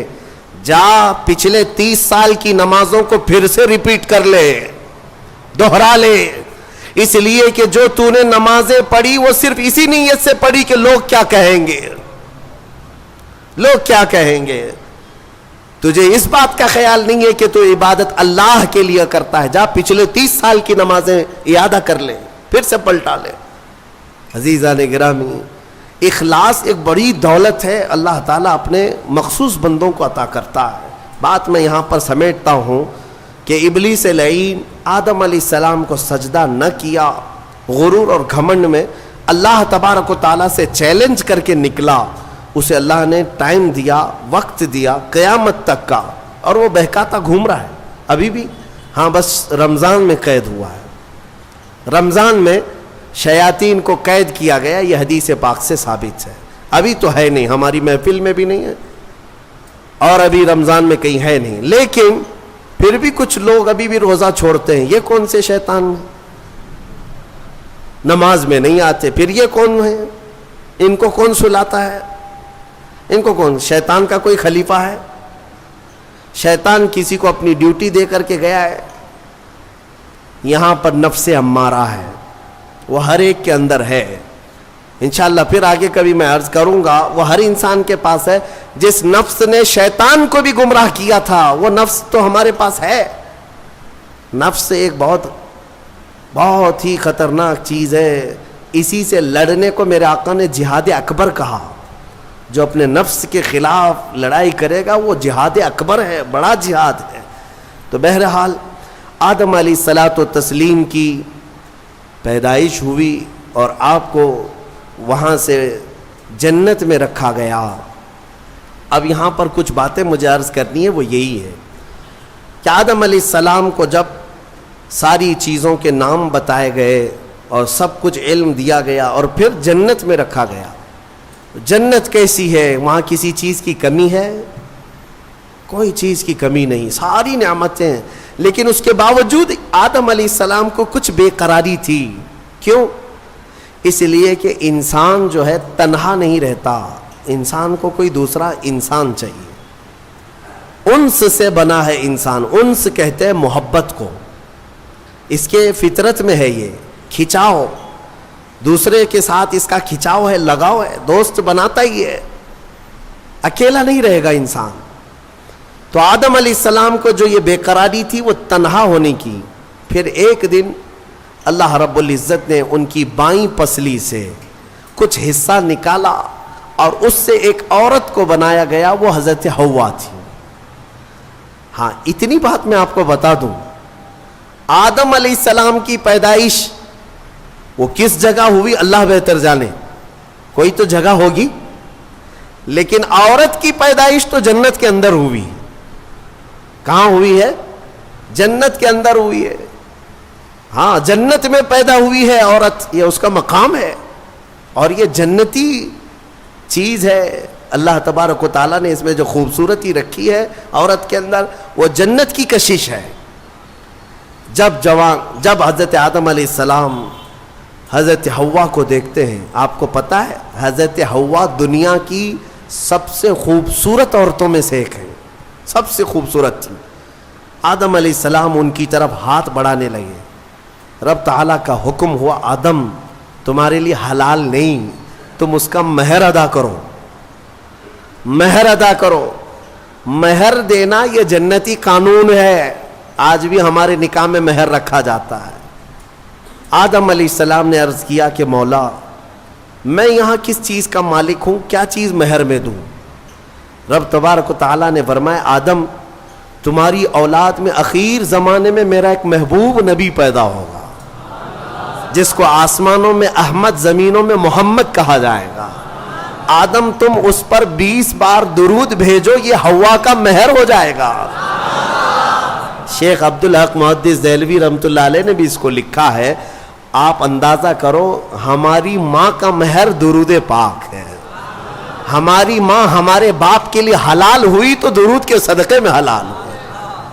جا پچھلے 30 سال کی نمازوں کو پھر سے ریپیٹ کر لے، دوہرا لے، اس لیے کہ جو تو نے نمازیں پڑھی وہ صرف اسی نیت سے پڑھی کہ لوگ کیا کہیں گے، لوگ کیا کہیں گے۔ تجھے اس بات کا خیال نہیں ہے کہ تو عبادت اللہ کے لیے کرتا ہے، جا پچھلے 30 سال کی نمازیں اعادہ کر لے، پھر سے پلٹا لے۔ عزیزان گرامی، اخلاص ایک بڑی دولت ہے، اللہ تعالیٰ اپنے مخصوص بندوں کو عطا کرتا ہے۔ بات میں یہاں پر سمیٹتا ہوں کہ ابلیس لعین آدم علیہ السلام کو سجدہ نہ کیا، غرور اور گھمنڈ میں اللہ تبارک و تعالیٰ سے چیلنج کر کے نکلا، اسے اللہ نے ٹائم دیا، وقت دیا قیامت تک کا، اور وہ بہکاتا گھوم رہا ہے ابھی بھی۔ ہاں بس رمضان میں قید ہوا ہے، رمضان میں شیاطین کو قید کیا گیا، یہ حدیث پاک سے ثابت ہے۔ ابھی تو ہے نہیں، ہماری محفل میں بھی نہیں ہے اور ابھی رمضان میں کہیں ہے نہیں، لیکن پھر بھی کچھ لوگ ابھی بھی روزہ چھوڑتے ہیں۔ یہ کون سے شیطان ہیں؟ نماز میں نہیں آتے، پھر یہ کون ہیں؟ ان کو کون سلاتا ہے؟ ان کو کون؟ شیطان کا کوئی خلیفہ ہے؟ شیطان کسی کو اپنی ڈیوٹی دے کر کے گیا ہے؟ یہاں پر نفس امارہ ہے، وہ ہر ایک کے اندر ہے۔ انشاءاللہ پھر آگے کبھی میں عرض کروں گا، وہ ہر انسان کے پاس ہے۔ جس نفس نے شیطان کو بھی گمراہ کیا تھا وہ نفس تو ہمارے پاس ہے۔ نفس ایک بہت ہی خطرناک چیز ہے، اسی سے لڑنے کو میرے آقا نے جہاد اکبر کہا۔ جو اپنے نفس کے خلاف لڑائی کرے گا وہ جہاد اکبر ہے، بڑا جہاد ہے۔ تو بہرحال آدم علیہ الصلاۃ والتسلیم کی پیدائش ہوئی اور آپ کو وہاں سے جنت میں رکھا گیا۔ اب یہاں پر کچھ باتیں مجھے عرض کرنی ہے، وہ یہی ہے کہ آدم علیہ السلام کو جب ساری چیزوں کے نام بتائے گئے اور سب کچھ علم دیا گیا اور پھر جنت میں رکھا گیا، جنت کیسی ہے؟ وہاں کسی چیز کی کمی ہے؟ کوئی چیز کی کمی نہیں، ساری نعمتیں ہیں، لیکن اس کے باوجود آدم علیہ السلام کو کچھ بے قراری تھی۔ کیوں؟ اس لیے کہ انسان جو ہے تنہا نہیں رہتا، انسان کو کوئی دوسرا انسان چاہیے۔ انس سے بنا ہے انسان، انس کہتے ہیں محبت کو، اس کے فطرت میں ہے، یہ کھچاؤ، دوسرے کے ساتھ اس کا کھچاؤ ہے، لگاؤ ہے، دوست بناتا ہی ہے، اکیلا نہیں رہے گا انسان۔ تو آدم علیہ السلام کو جو یہ بے قراری تھی وہ تنہا ہونے کی، پھر ایک دن اللہ رب العزت نے ان کی بائیں پسلی سے کچھ حصہ نکالا اور اس سے ایک عورت کو بنایا گیا، وہ حضرت حوا تھی۔ ہاں اتنی بات میں آپ کو بتا دوں، آدم علیہ السلام کی پیدائش وہ کس جگہ ہوئی اللہ بہتر جانے، کوئی تو جگہ ہوگی، لیکن عورت کی پیدائش تو جنت کے اندر ہوئی۔ کہاں ہوئی ہے؟ جنت کے اندر ہوئی ہے۔ ہاں جنت میں پیدا ہوئی ہے عورت، یہ اس کا مقام ہے اور یہ جنتی چیز ہے. اللہ تبارک و تعالیٰ نے اس میں جو خوبصورتی رکھی ہے عورت کے اندر وہ جنت کی کشش ہے. جب حضرت آدم علیہ السلام حضرت حوا کو دیکھتے ہیں، آپ کو پتہ ہے حضرت حوا دنیا کی سب سے خوبصورت عورتوں میں سے ایک ہے، سب سے خوبصورت تھی. آدم علیہ السلام ان کی طرف ہاتھ بڑھانے لگے. رب تعالیٰ کا حکم ہوا آدم تمہارے لیے حلال نہیں، تم اس کا مہر ادا کرو، مہر ادا کرو. مہر دینا یہ جنتی قانون ہے، آج بھی ہمارے نکاح میں مہر رکھا جاتا ہے. آدم علیہ السلام نے عرض کیا کہ مولا میں یہاں کس چیز کا مالک ہوں، کیا چیز مہر میں دوں؟ رب تبارک و تعالیٰ نے فرمایا آدم تمہاری اولاد میں اخیر زمانے میں میرا ایک محبوب نبی پیدا ہوگا جس کو آسمانوں میں احمد زمینوں میں محمد کہا جائے گا. آدم تم اس پر 20 بار درود بھیجو، یہ حوا کا مہر ہو جائے گا. شیخ عبدالحق محدث دہلوی رحمۃ اللہ علیہ نے بھی اس کو لکھا ہے. آپ اندازہ کرو ہماری ماں کا مہر درود پاک ہے. ہماری ماں ہمارے باپ کے لیے حلال ہوئی تو درود کے صدقے میں حلال ہوئی.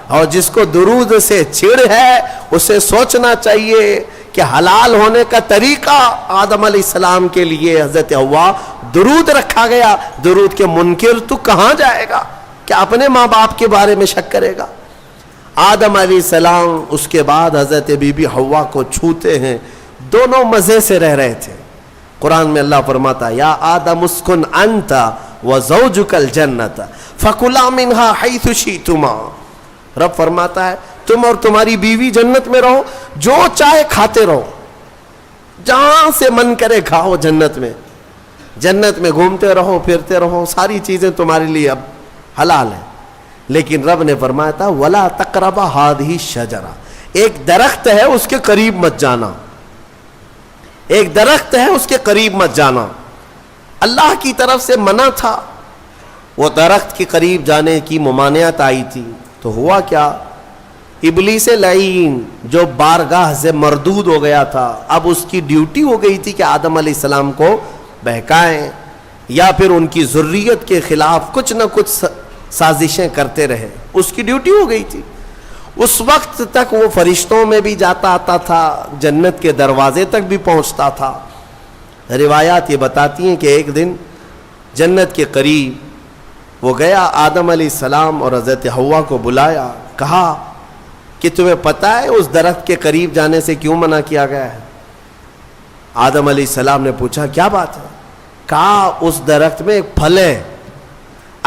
اور جس کو درود سے چھڑ ہے اسے سوچنا چاہیے کہ حلال ہونے کا طریقہ آدم علیہ السلام کے لیے حضرت حوا درود رکھا گیا. درود کے منکر تو کہاں جائے گا کہ اپنے ماں باپ کے بارے میں شک کرے گا. آدم علیہ السلام اس کے بعد حضرت بی بی حوا کو چھوتے ہیں. دونوں مزے سے رہ رہے تھے. قرآن میں اللہ فرماتا یا آدم اسکن انت وزوجک الجنت فکلا منہا حیث شئتما. رب فرماتا ہے تم اور تمہاری بیوی جنت میں رہو، جو چاہے کھاتے رہو، جہاں سے من کرے کھاؤ. جنت میں گھومتے رہو، پھرتے رہو، ساری چیزیں تمہارے لیے اب حلال ہیں. لیکن رب نے فرمایا تھا وَلَا تَقْرَبَ هَذِهِ الشَّجَرَةَ، ایک درخت ہے اس کے قریب مت جانا، ایک درخت ہے اس کے قریب مت جانا. اللہ کی طرف سے منع تھا. وہ درخت کے قریب جانے کی ممانعت آئی تھی تو ہوا کیا؟ ابلیس لعین جو بارگاہ سے مردود ہو گیا تھا، اب اس کی ڈیوٹی ہو گئی تھی کہ آدم علیہ السلام کو بہکائیں یا پھر ان کی ذریت کے خلاف کچھ نہ کچھ سازشیں کرتے رہے. اس کی ڈیوٹی ہو گئی تھی. اس وقت تک وہ فرشتوں میں بھی جاتا آتا تھا، جنت کے دروازے تک بھی پہنچتا تھا. روایات یہ بتاتی ہیں کہ ایک دن جنت کے قریب وہ گیا، آدم علیہ السلام اور حضرت حوا کو بلایا، کہا کہ تمہیں پتہ ہے اس درخت کے قریب جانے سے کیوں منع کیا گیا ہے؟ آدم علیہ السلام نے پوچھا کیا بات ہے؟ کہا اس درخت میں ایک پھل ہے،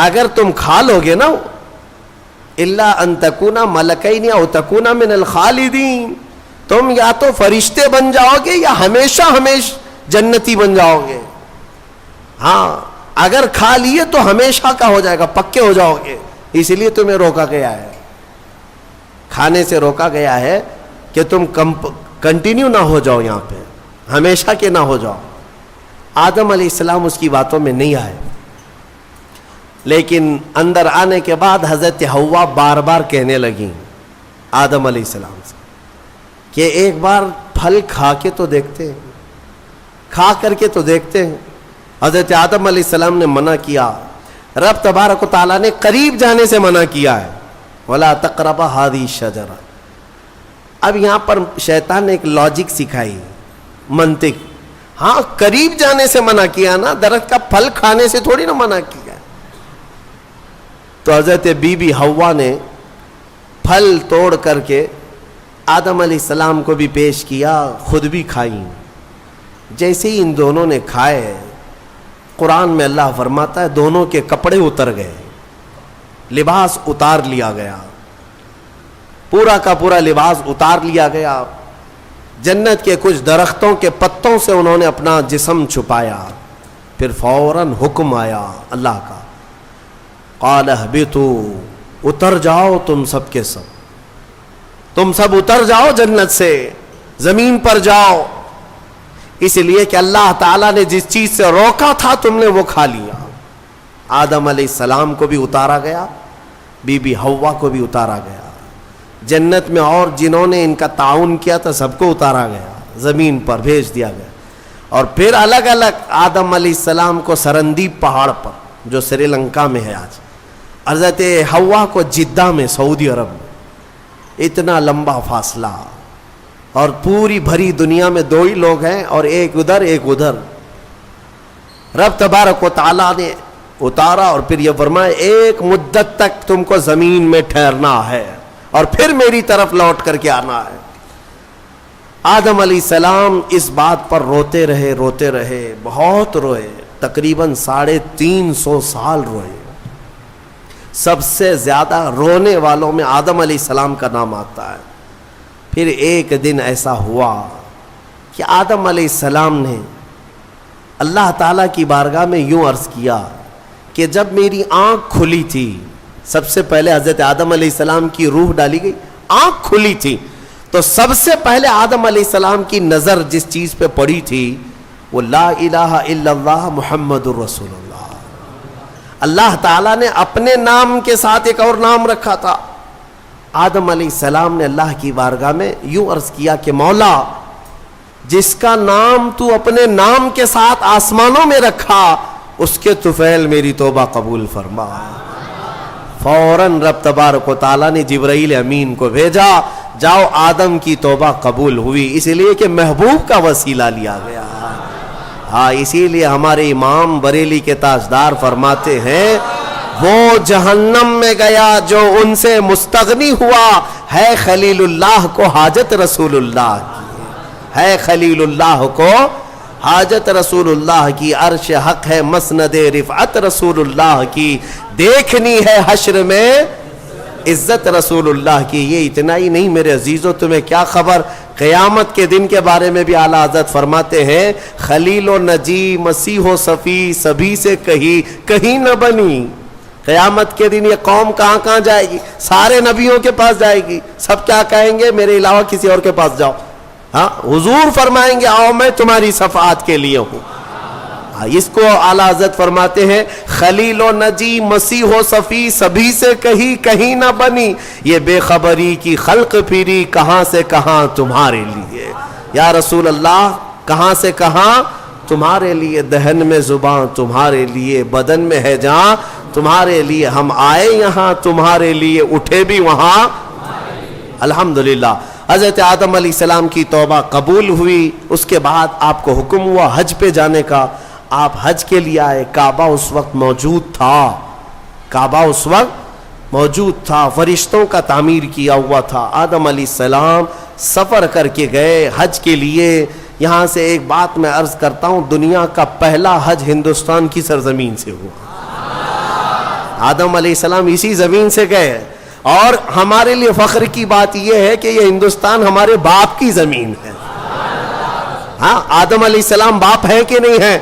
اگر تم کھا لو گے نا الا ان تکونا ملکین او تکونا من الخالدین، تم یا تو فرشتے بن جاؤ گے یا ہمیشہ جنتی بن جاؤ گے. ہاں اگر کھا لیے تو ہمیشہ کا ہو جائے گا، پکے ہو جاؤ گے. اس لیے تمہیں روکا گیا ہے، کھانے سے روکا گیا ہے کہ تم کنٹینیو نہ ہو جاؤ، یہاں پہ ہمیشہ کے نہ ہو جاؤ. آدم علیہ السلام اس کی باتوں میں نہیں آئے. لیکن اندر آنے کے بعد حضرت حوا بار بار کہنے لگیں آدم علیہ السلام سے کہ ایک بار پھل کھا کے تو دیکھتے ہیں، کھا کر کے تو دیکھتے ہیں. حضرت آدم علیہ السلام نے منع کیا. رب تبارک و تعالیٰ نے قریب جانے سے منع کیا ہے، وَلَا تَقْرَبَ هَذِهِ الشَّجَرَةَ. اب یہاں پر شیطان نے ایک لاجک سکھائی، منطق. ہاں قریب جانے سے منع کیا نا، درخت کا پھل کھانے سے تھوڑی نہ منع کیا. تو حضرت بی بی حوا نے پھل توڑ کر کے آدم علیہ السلام کو بھی پیش کیا، خود بھی کھائیں. جیسے ہی ان دونوں نے کھائے، قرآن میں اللہ فرماتا ہے دونوں کے کپڑے اتر گئے، لباس اتار لیا گیا، پورا کا پورا لباس اتار لیا گیا. جنت کے کچھ درختوں کے پتوں سے انہوں نے اپنا جسم چھپایا. پھر فوراً حکم آیا اللہ کا، قال اہبطوا، اتر جاؤ تم سب کے سب، تم سب اتر جاؤ جنت سے، زمین پر جاؤ. اس لیے کہ اللہ تعالیٰ نے جس چیز سے روکا تھا تم نے وہ کھا لیا. آدم علیہ السلام کو بھی اتارا گیا، بی بی حوا کو بھی اتارا گیا. جنت میں اور جنہوں نے ان کا تعاون کیا تھا سب کو اتارا گیا, زمین پر بھیج دیا گیا. اور پھر الگ الگ آدم علیہ السلام کو سرندیپ پہاڑ پر جو سری لنکا میں ہے آج, حضرت حوا کو جدہ میں سعودی عرب میں, اتنا لمبا فاصلہ, اور پوری بھری دنیا میں دو ہی لوگ ہیں اور ایک ادھر ایک ادھر. رب تبارک و تعالیٰ نے اتارا اور پھر یہ فرمایا ایک مدت تک تم کو زمین میں ٹھہرنا ہے اور پھر میری طرف لوٹ کر کے آنا ہے. آدم علیہ السلام اس بات پر روتے رہے, بہت روئے, تقریباً 350 سال روئے. سب سے زیادہ رونے والوں میں آدم علیہ السلام کا نام آتا ہے. پھر ایک دن ایسا ہوا کہ آدم علیہ السلام نے اللہ تعالیٰ کی بارگاہ میں یوں عرض کیا کہ جب میری آنکھ کھلی تھی, سب سے پہلے حضرت آدم علیہ السلام کی روح ڈالی گئی, آنکھ کھلی تھی, تو سب سے پہلے آدم علیہ السلام کی نظر جس چیز پہ پڑی تھی وہ لا الہ الا اللہ محمد الرسول اللہ. اللہ تعالیٰ نے اپنے نام کے ساتھ ایک اور نام رکھا تھا. آدم علیہ السلام نے اللہ کی بارگاہ میں یوں عرض کیا کہ مولا, جس کا نام تو اپنے نام کے ساتھ آسمانوں میں رکھا اس کے طفیل میری توبہ قبول فرما. فوراً رب تبارک و تعالیٰ نے جبرائیل امین کو بھیجا, جاؤ آدم کی توبہ قبول ہوئی, اس لیے کہ محبوب کا وسیلہ لیا گیا. ہاں, اسی لیے ہمارے امام بریلی کے تاجدار فرماتے ہیں وہ جہنم میں گیا جو ان سے مستغنی ہوا, ہے خلیل اللہ کو حاجت رسول اللہ کی, ہے خلیل اللہ کو حاجت رسول اللہ کی, عرش حق ہے مسند رفعت رسول اللہ کی, دیکھنی ہے حشر میں عزت رسول اللہ کی. یہ اتنا ہی نہیں میرے عزیزو, تمہیں کیا خبر, قیامت کے دن کے بارے میں بھی اعلیٰ حضرت فرماتے ہیں خلیل و نجی مسیح و صفی سبھی سے کہیں نہ بنی. قیامت کے دن یہ قوم کہاں کہاں جائے گی, سارے نبیوں کے پاس جائے گی, سب کیا کہیں گے میرے علاوہ کسی اور کے پاس جاؤ. ہاں, حضور فرمائیں گے آؤ میں تمہاری شفاعت کے لیے ہوں. اس کو اعلیٰ حضرت فرماتے ہیں خلیل و نجی مسیح و صفی سبھی سے کہیں نہ بنی, یہ بے خبری کی خلق پھری کہاں سے کہاں تمہارے لیے. یا رسول اللہ, کہاں سے کہاں تمہارے لیے, دہن میں زباں تمہارے لیے, بدن میں ہے جان تمہارے لیے, ہم آئے یہاں تمہارے لیے, اٹھے بھی وہاں. الحمدللہ حضرت آدم علیہ السلام کی توبہ قبول ہوئی. اس کے بعد آپ کو حکم ہوا حج پہ جانے کا, آپ حج کے لیے آئے. کعبہ اس وقت موجود تھا, فرشتوں کا تعمیر کیا ہوا تھا. آدم علیہ السلام سفر کر کے گئے حج کے لیے. یہاں سے ایک بات میں عرض کرتا ہوں, دنیا کا پہلا حج ہندوستان کی سرزمین سے ہوا. آدم علیہ السلام اسی زمین سے گئے, اور ہمارے لیے فخر کی بات یہ ہے کہ یہ ہندوستان ہمارے باپ کی زمین ہے. ہاں, آدم علیہ السلام باپ ہے کہ نہیں ہے,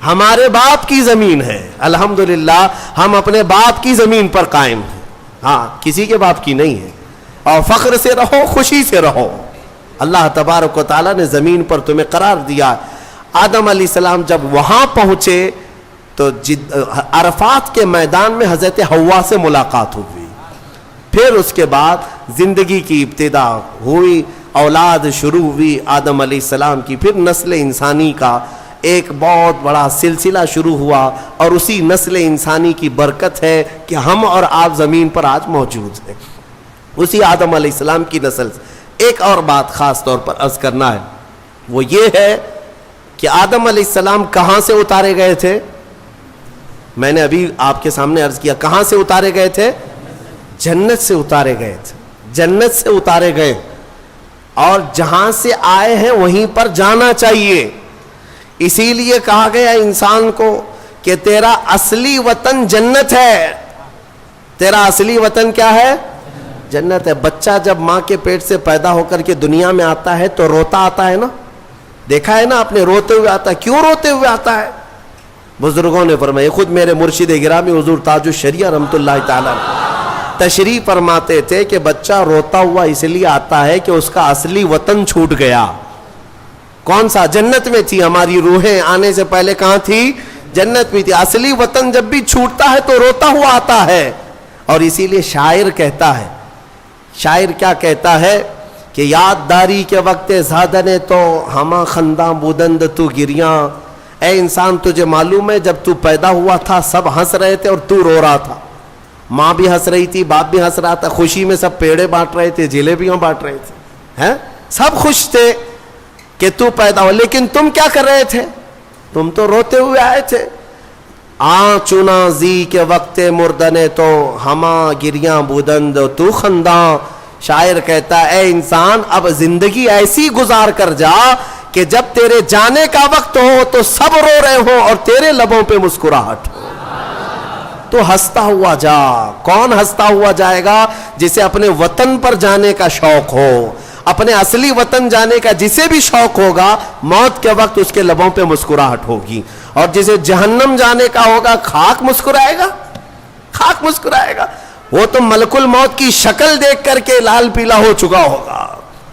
ہمارے باپ کی زمین ہے. الحمدللہ ہم اپنے باپ کی زمین پر قائم ہیں, ہاں کسی کے باپ کی نہیں ہے. اور فخر سے رہو, خوشی سے رہو, اللہ تبارک و تعالیٰ نے زمین پر تمہیں قرار دیا. آدم علیہ السلام جب وہاں پہنچے تو عرفات کے میدان میں حضرت حوا سے ملاقات ہوئی. پھر اس کے بعد زندگی کی ابتدا ہوئی, اولاد شروع ہوئی آدم علیہ السلام کی. پھر نسل انسانی کا ایک بہت بڑا سلسلہ شروع ہوا, اور اسی نسل انسانی کی برکت ہے کہ ہم اور آپ زمین پر آج موجود ہیں, اسی آدم علیہ السلام کی نسل سے. ایک اور بات خاص طور پر عرض کرنا ہے, وہ یہ ہے کہ آدم علیہ السلام کہاں سے اتارے گئے تھے. میں نے ابھی آپ کے سامنے عرض کیا کہاں سے اتارے گئے تھے, جنت سے اتارے گئے تھے. جنت سے اتارے گئے, اور جہاں سے آئے ہیں وہیں پر جانا چاہیے. اسی لیے کہا گیا انسان کو کہ تیرا اصلی وطن جنت ہے. تیرا اصلی وطن کیا ہے, جنت ہے. بچہ جب ماں کے پیٹ سے پیدا ہو کر کے دنیا میں آتا ہے تو روتا آتا ہے نا, دیکھا ہے نا آپ نے, روتے ہوئے آتا ہے. کیوں روتے ہوئے آتا ہے؟ بزرگوں نے فرمایا, خود میرے مرشد گرامی حضور تاج الشریعہ رحمۃ اللہ تعالیٰ تشریف فرماتے تھے کہ بچہ روتا ہوا اس لیے آتا ہے کہ اس کا اصلی وطن چھوٹ گیا. کون سا؟ جنت میں تھی. ہماری روحیں آنے سے پہلے کہاں تھی؟ جنت میں تھی. اصلی وطن جب بھی چھوٹتا ہے تو روتا ہوا آتا ہے. اور اسی لیے شاعر کہتا ہے شاعر کیا کہتا ہے کہ یادداری کے وقت زادن تو ہما خنداں بودند تو گریاں. اے انسان تجھے معلوم ہے جب تو پیدا ہوا تھا سب ہنس رہے تھے اور تو رو رہا تھا. ماں بھی ہنس رہی تھی, باپ بھی ہنس رہا تھا, خوشی میں سب پیڑے بانٹ رہے تھے, جلیبیاں بانٹ رہے تھے, ہیں سب خوش تھے کہ تو پیدا ہو. لیکن تم کیا کر رہے تھے؟ تم تو روتے ہوئے آئے تھے. چنا زی کے وقت مردنے تو ہما گریاں بودند تو خنداں. شاعر کہتا ہے اے انسان اب زندگی ایسی گزار کر جا کہ جب تیرے جانے کا وقت ہو تو سب رو رہے ہو اور تیرے لبوں پہ مسکراہٹ ہو. تو ہنستا ہوا جا. کون ہنستا ہوا جائے گا؟ جسے اپنے وطن پر جانے کا شوق ہو, اپنے اصلی وطن جانے کا جسے بھی شوق ہوگا, موت کے وقت اس کے لبوں پہ مسکراہٹ ہوگی. اور جسے جہنم جانے کا ہوگا خاک مسکرائے گا, خاک مسکرائے گا. وہ تو ملک الموت کی شکل دیکھ کر کے لال پیلا ہو چکا ہوگا.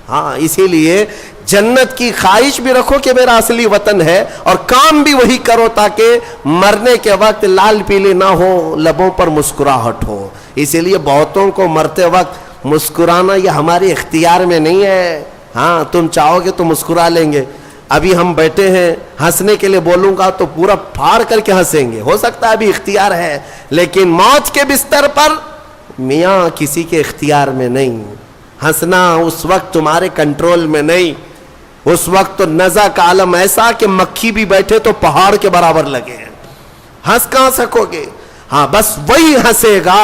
ہاں اسی لیے جنت کی خواہش بھی رکھو کہ میرا اصلی وطن ہے, اور کام بھی وہی کرو تاکہ مرنے کے وقت لال پیلے نہ ہو, لبوں پر مسکراہٹ ہو. اسی لیے بہتوں کو مرتے وقت مسکرانا یہ ہمارے اختیار میں نہیں ہے. ہاں تم چاہو گے تو مسکرا لیں گے. ابھی ہم بیٹھے ہیں, ہنسنے کے لیے بولوں گا تو پورا پھاڑ کر کے ہنسیں گے, ہو سکتا ہے ابھی اختیار ہے, لیکن موت کے بستر پر میاں کسی کے اختیار میں نہیں. ہنسنا اس وقت تمہارے کنٹرول میں نہیں. اس وقت تو نزع کا عالم ایسا کہ مکھی بھی بیٹھے تو پہاڑ کے برابر لگے ہیں. ہنس کہاں سکو گے؟ ہاں بس وہی ہنسے گا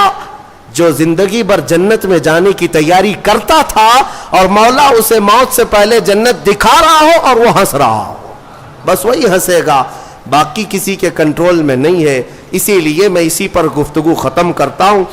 جو زندگی بھر جنت میں جانے کی تیاری کرتا تھا اور مولا اسے موت سے پہلے جنت دکھا رہا ہو اور وہ ہنس رہا ہو. بس وہی ہنسے گا, باقی کسی کے کنٹرول میں نہیں ہے. اسی لیے میں اسی پر گفتگو ختم کرتا ہوں.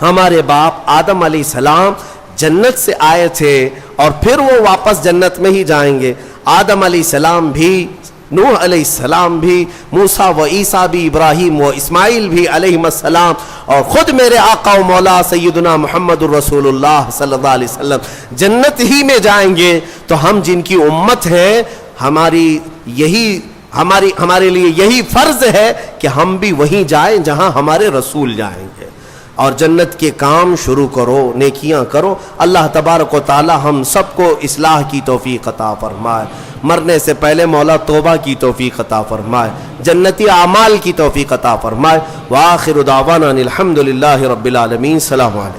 ہمارے باپ آدم علیہ السلام جنت سے آئے تھے اور پھر وہ واپس جنت میں ہی جائیں گے. آدم علیہ السلام بھی, نوح علیہ السلام بھی, موسیٰ و عیسیٰ بھی, ابراہیم و اسماعیل بھی علیہ السلام, اور خود میرے آقا و مولا سیدنا محمد الرسول اللہ صلی اللہ علیہ وسلم جنت ہی میں جائیں گے. تو ہم جن کی امت ہیں, ہمارے لیے یہی فرض ہے کہ ہم بھی وہیں جائیں جہاں ہمارے رسول جائیں گے, اور جنت کے کام شروع کرو, نیکیاں کرو. اللہ تبارک و تعالی ہم سب کو اصلاح کی توفیق عطا فرمائے. مرنے سے پہلے مولا توبہ کی توفیق عطا فرمائے, جنتی اعمال کی توفیق عطا فرمائے. وآخر دعوانا الحمدللہ رب العالمین. السلام علیکم.